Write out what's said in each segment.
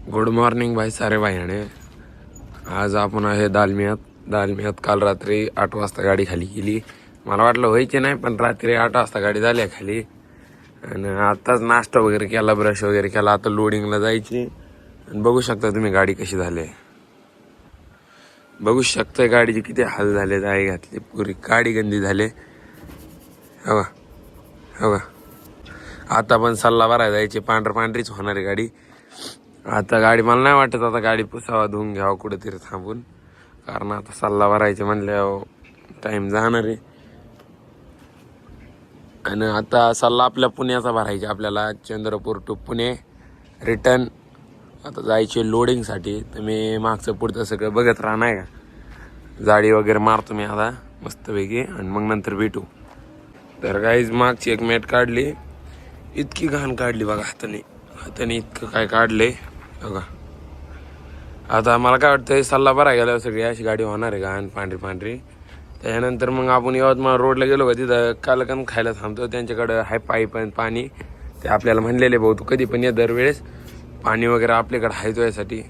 Good morning भाई सारे भाईयाने. आज आपण आहे दालमियात काल रात्री 8 वाजता गाडी खाली केली. मला वाटलं व्हायची नाही, पण रात्री 8 वाजता गाडी झाली खाली. आणि आताच नाश्ता वगैरे केला, ब्रश वगैरे केला. आता लोडिंगला जायची. आणि बघू शकता तुम्ही गाडी कशी झाली. बघू शकता गाडीचे किती हाल झाले. जाई घातली पुरी गाडी गंदी झाले. हवा हवा आता पण सल्ला भरायला जायची. पांढरीच होणार आहे गाडी. आता गाडी मला नाही वाटत आता गाडी पुसावा धुवून घ्यावं कुठेतरी थांबून, कारण आता सल्ला भरायचे म्हणल्यावर टाइम जाणार आहे. आणि आता सल्ला आपल्या पुण्याचा भरायचा आपल्याला, चंद्रपूर टू पुणे रिटर्न. आता जायचे लोडिंगसाठी. तर मी मागचं पुढचं सगळं बघत राहणार का, जाडी वगैरे मारतो मी आता मस्तपैकी, आणि मग नंतर भेटू. तर गाईज मागची एक मॅट काढली, इतकी घाण काढली बघा. हाताने इतकं काय काढले बघा. आता मला काय वाटतं सल्ला बरा गेला सगळी अशी गाडी होणार आहे घाण पांढरी. त्याच्यानंतर मग आपण यवतमाळ रोडला गेलो का, तिथं कालकन खायला थांबतो. त्यांच्याकडं हाय पाईप आणि पाणी. ते आपल्याला म्हणलेले भाऊ तू कधी पण ये दरवेळेस, पाणी वगैरे आपल्याकडे आहे तो यासाठी.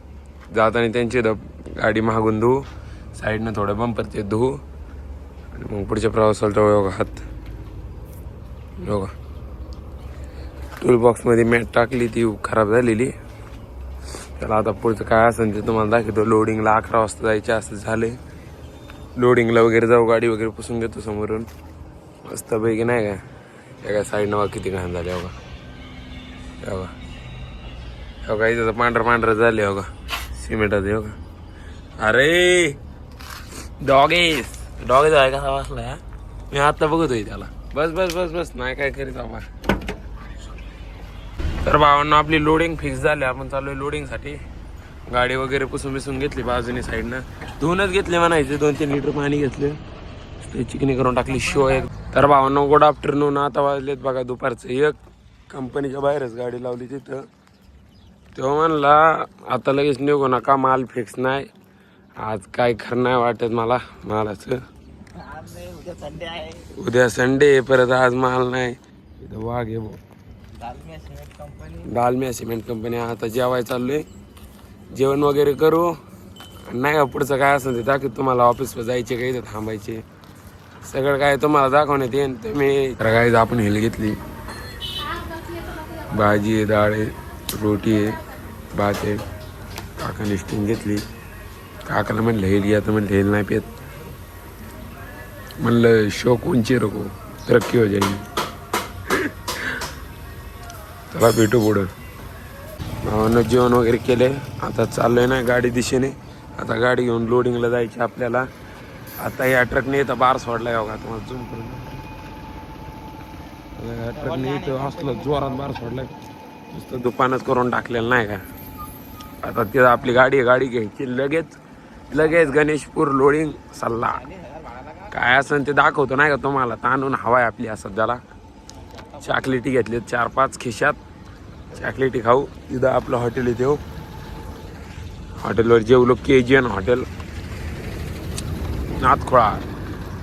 जाताना त्यांची गाडी मागून धुवू, साईडनं थोडं बंपरचे धुवू, आणि मग पुढच्या प्रवासाला तो योगा हात योगा. टूल बॉक्समध्ये मॅट टाकली, ती खराब झालेली. त्याला आता पुढचं काय असेल ते तुम्हाला दाखवतो. लोडिंगला 11 वाजता जायचे असं झाले. लोडिंगला वगैरे जाऊ, गाडी वगैरे पुसून घेतो समोरून मस्तपैकी, नाही का. एका साईडनं बघा किती घाण झाले. बघा बघा इथं पांढरं झाले. बघा सिमेंटात. बघा अरे डॉगेस आहे कसा वाचला. मी आता बघतोय त्याला. बस नाही काय करीत बाबा. तर भावांना आपली लोडिंग फिक्स झाली. आपण चाललोय लोडिंगसाठी. गाडी वगैरे पुसून घेतली बाजूने साईडनं, धुवूनच घेतले म्हणायचे. 2-3 लिटर पाणी घेतलं, ते चिकनी करून टाकली शो एक. तर भावांना गुड आफ्टरनून. आता वाजलेत बघा दुपारचं 1. कंपनीच्या बाहेरच गाडी लावली तिथं. तेव्हा म्हणला आता लगेच निघू नका, माल फिक्स नाही. आज काय खरं नाही वाटत मालाचं. उद्या संडे परत, आज माल नाही. इथं वाघ आहे भाऊ. Dalmia cement company. आता जेवायला चाललोय, जेवण वगैरे करू. नाही का पुढचं काय असेल ते दाखवत तुम्हाला. ऑफिसवर जायचे का इथं थांबायचे, सगळं काय तुम्हाला दाखवण्यात येईल. तुम्ही काय आपण हेल घेतली, भाजी आहे, डाळ आहे, रोटी आहे, भात आहे. काकाने स्टिंग घेतली. काकाला म्हणलं हेल घ्या, तर म्हणलं हेल नाही पेत. म्हणलं शौक उंची रखो, तरक्की हो जाईल. चला भेटू पुढं. भावानं जेवण वगैरे केले. आता चाललोय ना गाडी दिशेने. आता गाडी घेऊन लोडिंगला जायची आपल्याला. आता या ट्रकने इथं बार सोडलाय बघा, तुम्हाला झूम करून. या ट्रकने इथं असलं जोरात बार सोडलाय, नुसतं दुकानच करून टाकलेलं नाही का. आता तिथं आपली गाडी घ्यायची लगेच गणेशपूर लोडिंग सल्ला. काय असेल ते दाखवतो नाही का तुम्हाला. ताणून हवाय आपली असं त्याला. चॉकलेटी घेतली 4-5 खिशात. चॉकलेटी खाऊ. तिथं आपलं हॉटेल येते हो. हॉटेलवर जेवलो, KGN हॉटेल नाथखोळा.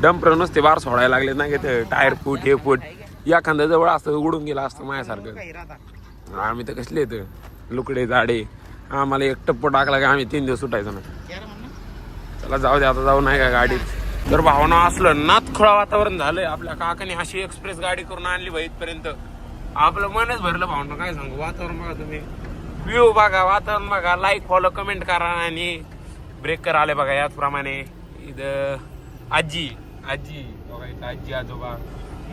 डंपर नुसते बार सोडायला लागले ना, ते टायर फूट हे फूट. एखादा जवळ असतं उडून गेला असतं माझ्यासारखं. आम्ही तर कसले येतं लुकडे जाडे. आम्हाला एक टप्पो टाकला का आम्ही 3 दिवस सुटायचो ना. चला जाऊ दे, आता जाऊ नाही का गाडीत. तर भावना असलं नाथखोळा वातावरण झालंय. आपल्या काकाने अशी एक्सप्रेस गाडी करून आणली बाई इथपर्यंत. आपलं मनच भरलं भावना. काय सांगू, वातावरण बघा तुम्ही, व्ह्यू बघा, वातावरण बघा. लाईक फॉलो कमेंट करा. आणि ब्रेकर आले बघा याचप्रमाणे. इथं आजी बघा, इथं आजी आजोबा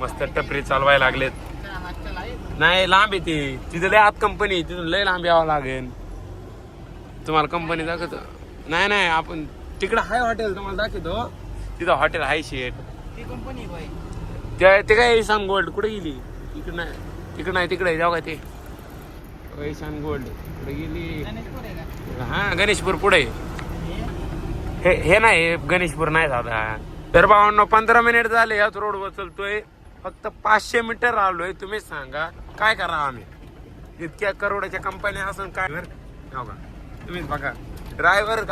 मस्त टपरी चालवायला लागलेत. नाही लांब येते तिथं, लय आत कंपनी, तिथून लय लांब यावं लागेल. तुम्हाला कंपनी दाखवतो. नाही आपण तिकडं हाय हॉटेल तुम्हाला दाखवतो. तिथं हॉटेल हाय शेट. ती कंपनी ते काय ईशान गोल्ड कुठे गेली. तिकडं नाही तिकडे जाऊ का ते ईशान गोल्ड कुठे गेली. हा गणेशपूर पुढे. हे नाही गणेशपूर नाही दादा. तर भावांनो 15 मिनिट झाले याच रोडवर चलतोय. फक्त 500 मीटर आलोय. तुम्ही सांगा काय करा आम्ही. इतक्या करोडाच्या कंपन्या असून काय तुम्हीच बघा. ड्रायव्हर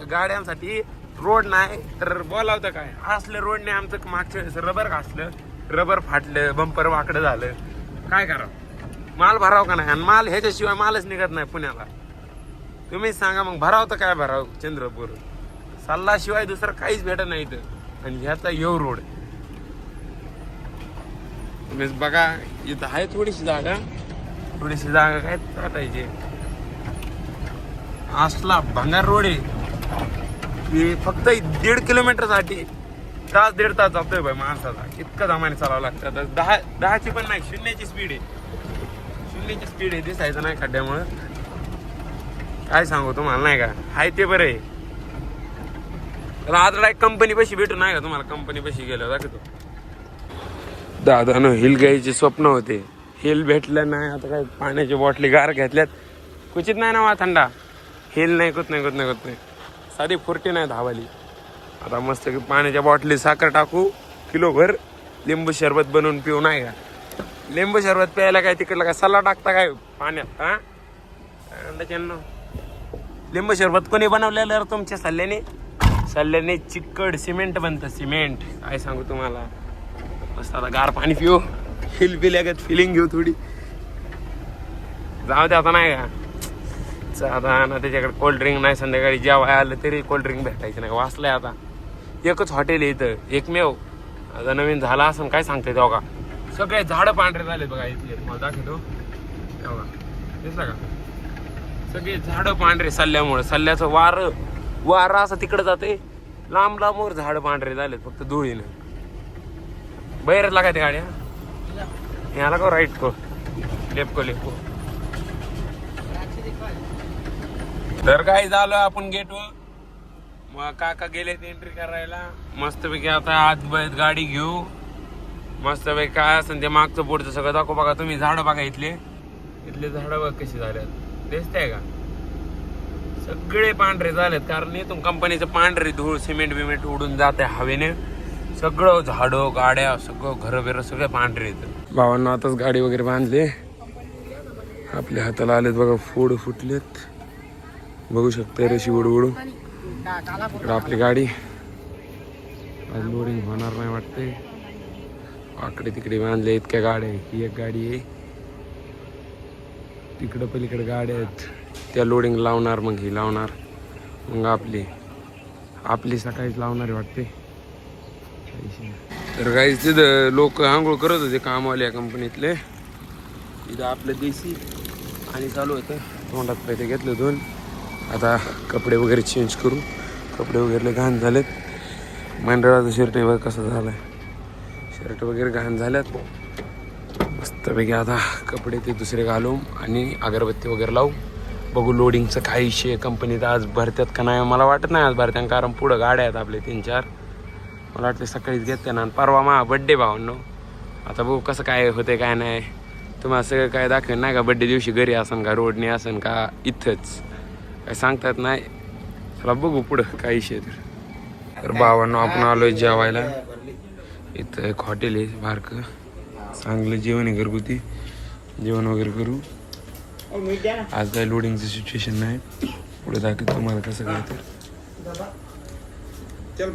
गाड्यांसाठी रोड नाही तर बोलावतं काय. असलं रोडने आमचं मागच्या रबर घासलं, रबर फाटलं, बंपर वाकडं झालं. काय करावं, माल भरावं का नाही. आणि माल ह्याच्याशिवाय मालच निघत नाही पुण्याला. तुम्ही सांगा मग भराव तर काय भराव चंद्रपूर सल्लाशिवाय दुसरं काहीच भेटत नाही इथं. आणि ह्याचा यो रोड तुम्ही बघा इथं आहे थोडीशी जागा काय टाकायची. असला भंगार रोड आहे की फक्त 1.5 किलोमीटरसाठी तास 1.5 तास जातोय बाई माणसाचा. इतकं दमाने चालावं लागतं. आता 10ची पण नाही 0ची स्पीड आहे. 0ची स्पीड आहे दिसायचं नाही खड्ड्यामुळं. काय सांगू तुम्हाला नाही का हाय ते बरं आहे. तर आता एक कंपनी पैसे भेटू नाही का तुम्हाला. कंपनी पैसे गेलो दाखवतो. दादानं हिल घ्यायचे स्वप्न होते. हिल भेटलं नाही. आता काय पाण्याची बॉटली गार घेतल्यात. कुचित नाही ना थंडा. हिल नाही कुत नाही साधी फुरटी नाही धावाली. आता मस्त की पाण्याच्या बॉटली साखर टाकू किलोभर लिंबू शरबत बनवून पिऊ नाही का. लिंबू शरबत प्यायला काय तिकडला काय सल्ला टाकता काय पाण्यात हा. लिंबू शरबत कोणी बनवलेलं तुमच्या सल्ल्याने चिकट सिमेंट बनतं. सिमेंट काय सांगू तुम्हाला. मस्त आता गार पाणी पिऊ हिल पिल्यागत फिलिंग घेऊ थोडी. जाऊ दे आता नाही का. आता ना त्याच्याकडे कोल्ड्रिंक नाही. संध्याकाळी जेव्हा आलं तरी कोल्ड्रिंक भेटायचं नाही. वाचलंय आता. एकच हॉटेल आहे इथं एकमेव. आता नवीन झाला असं काय सांगते तेव्हा का. सगळे झाडं पांढरे झाले बघा इथे. मला दाखवतो तेव्हा दिसलं का. सगळे झाडं पांढरे सल्ल्यामुळे. सल्ल्याचं वारं असं तिकडे जाते. लांब वर झाडं पांढरे झालेत फक्त धुळीनं. बाहेरच लागायचे गाड्या. याला का राईट को लेफ्ट को. तर काय झालं आपण गेटवर. मग काका गेले एंट्री करायला. मस्तपैकी आता आत गाडी घेऊ. मस्तपैकी काय असं ते मागचं पुढचं सगळं दाखव. बघा तुम्ही झाडं बघा इथले झाडं बघ कशी झाल्यात दिसतंय का. सगळे पांढरे झालेत कारण इथून कंपनीचं पांढरे धूळ सिमेंट बिमेंट उडून जाते हवेने. सगळं झाडं गाड्या सगळं घरं बिरं सगळे पांढरे येतं. भावांना आताच गाडी वगैरे बांधली. आपल्या हाताला आलेत बघा फोड फुटलेत. बघू शकते रेशी उडू. आपली गाडी आज लोडिंग होणार नाही वाटते. आकडे तिकडे बांधले इतक्या गाड्या. ही एक गाडी आहे. तिकडं पलीकडे गाड्या आहेत. त्या लोडिंग लावणार मग ही लावणार मग आपली सकाळीच लावणार वाटते. तर काही तिथं लोक आंघोळ करत होते कामवाले या कंपनीतले. इथं आपलं देशी आणि चालू होतं. तोंडात पैसे घेतले 2. आता कपडे वगैरे चेंज करू. कपडे वगैरे घाण झालेत. मंडळाचं शर्ट वगैरे कसं झालं शर्ट वगैरे घाण झाल्यात. मस्तपैकी आता कपडे ते दुसरे घालू आणि अगरबत्ती वगैरे लावू. बघू लोडिंगचं काही विषय कंपनीत आज भरत्यात का नाही. मला वाटत नाही आज भरत्यान कारण पुढं गाड्या आहेत आपले 3-4. मला वाटतं सकाळीच घेते ना. परवा मा बड्डे भावांनो. आता बघू कसं काय होते काय नाही. तुम्हाला सगळं काय दाखवेन नाही का. बड्डे दिवशी घरी असन का रोडने असन का इथंच काय सांगतात नाही. चला बघू पुढं काय विषय. तर भावांनो आपण आलोय जेवायला. इथं एक हॉटेल आहे बारकं. चांगलं जेवण आहे घरगुती. जेवण वगैरे करू. आज काय लोडिंगचं सिच्युएशन नाही. पुढे दाखवतो तुम्हाला कसं काय. तर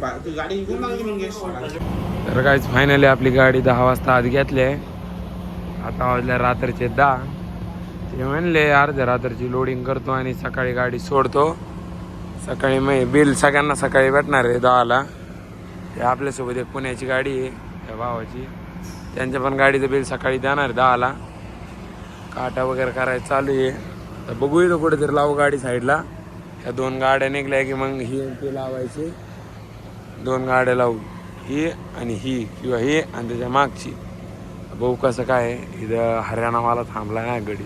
काहीच फायनली आपली गाडी 10 वाजता आत घेतली आहे. आता वाजल्या रात्रीचे 10. ते म्हणले अर्ध्या रात्रीची लोडिंग करतो आणि सकाळी गाडी सोडतो. सकाळी मग बिल सगळ्यांना सकाळी भेटणार आहे 10ला. ते आपल्यासोबत एक पुण्याची गाडी आहे त्या भावाची. त्यांच्या पण गाडीचं बिल सकाळी देणार आहे 10ला. काटा वगैरे करायचं चालू आहे. तर बघू इथं कुठेतरी लावू गाडी साईडला. ह्या 2 गाड्या निघल्या की मग ही ते लावायची. 2 गाड्या लावू. ही आणि ही किंवा ही आणि त्याच्या मागची. भाऊ कसं काय इथं हरियाणावाला थांबला नाही गडी.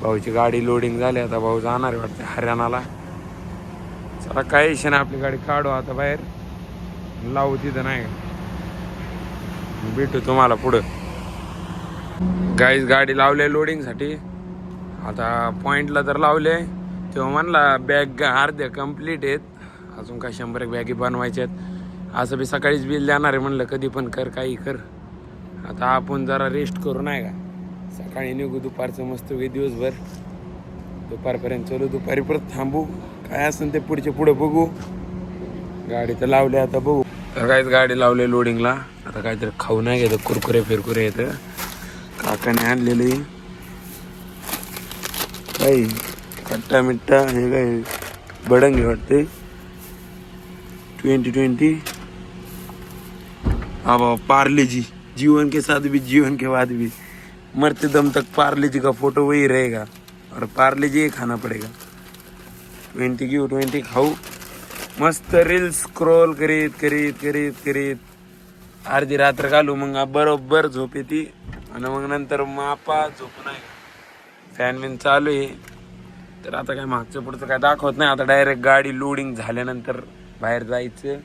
भाऊची गाडी लोडिंग झाली. आता भाऊ जाणार वाटते हरियाणाला. चला काही विषय नाही. आपली गाडी काढू आता बाहेर लावू तिथं नाही का. भेटू तुम्हाला पुढं. गाडी लावले लोडिंगसाठी. आता पॉईंटला तर लावले. तेव्हा म्हणला बॅग अर्ध्या कंप्लीट आहेत. अजून काय 100 बॅगी बनवायच्या आहेत. असं बी सकाळीच बिल देणार आहे म्हणलं कधी पण कर काही कर. आता आपण जरा रेस्ट करू नाही का. सकाळी निघू दुपारचं मस्त दिवसभर दुपारपर्यंत चलू. दुपारी परत थांबू. काय असेल ते पुढे बघू. गाडी तर लावली आता बघू. तर काहीच गाडी लावली लोडिंगला. आता काहीतरी खाऊ नाही घेतं. कुरकुरे फिरकुरे येतं काकाने आणलेले. काही खट्टा मिट्टा हे काय बडंगे वाटते 2020 हाँ बाबा पार्ले जी जीवन के साथ भी जीवन के बाद भी मरते दम तक पार्ले जी का फोटो वही रहेगा और पार्ले जी खाना पड़ेगा 20 खाऊ मस्त रील्स स्क्रोल करीत करीत करीत करीत अर्धी रात्र घालू मग बरोबर झोप येते आणि मग नंतर मापा झोप नाही फॅन बिन चालू आहे तर आता काय मागचं पुढचं काय दाखवत नाही आता डायरेक्ट गाडी लोडिंग झाल्यानंतर बाहेर जायचं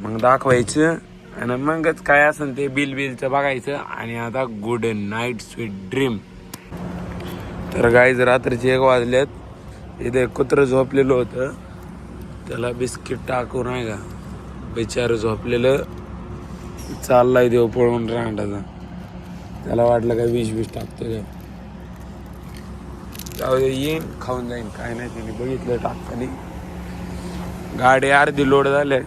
मग दाखवायचं आणि मगच काय असेल ते बिलचं बघायचं आणि आता गुड नाईट स्वीट ड्रीम तर गाईज रात्रीचे 1 वाजल्यात इथे कुत्रं झोपलेलं होतं त्याला बिस्किट टाकून आहे का बिचार झोपलेलं चाललाय देव पळून रांडाचा त्याला वाटलं काय विष टाकतो का येईन खाऊन जाईन काय नाही त्याने बघितलं टाकताना गाडी अर्धी लोड झाले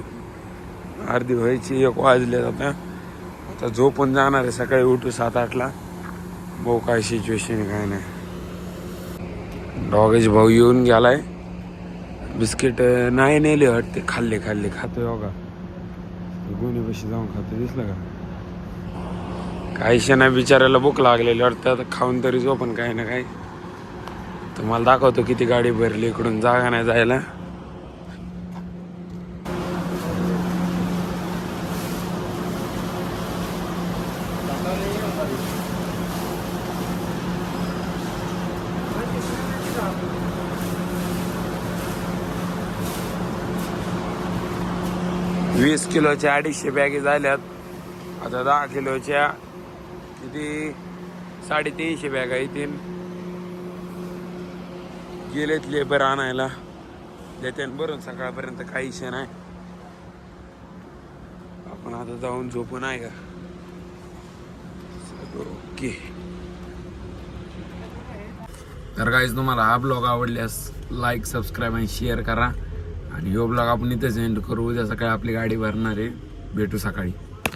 अर्धी व्हायची 1 वाजले आता झोपून जाणार आहे सकाळी उठू 7-8ला भाऊ काय सिच्युएशन काय नाही डॉगेज भाऊ येऊन गेलाय बिस्किट नाही नेले वाटते खाल्ले खातोय बघा गोणी पैसे जाऊन खातो दिसलं का काहीशा नाही बिचारायला भूक लागलेली वाटतं आता खाऊन तरी झोपून काही ना काही तुम्हाला दाखवतो किती गाडी भरली इकडून जागा नाही जायला 20 किलोच्या 250 बॅगी झाल्यात आता 10 किलोच्या किती 350 बॅगा येतील गेलेत लेबर आणायला देते बरं सकाळपर्यंत काही विषय नाही आपण आता जाऊन झोपून आहे का ओके तर गाईज तुम्हाला हा ब्लॉग आवडल्यास लाईक सबस्क्राईब आणि शेअर करा आणि ह्यो ब्लॉग आपण इथेच एंड करू उद्या सकाळी आपली गाडी भरणार आहे भेटू सकाळी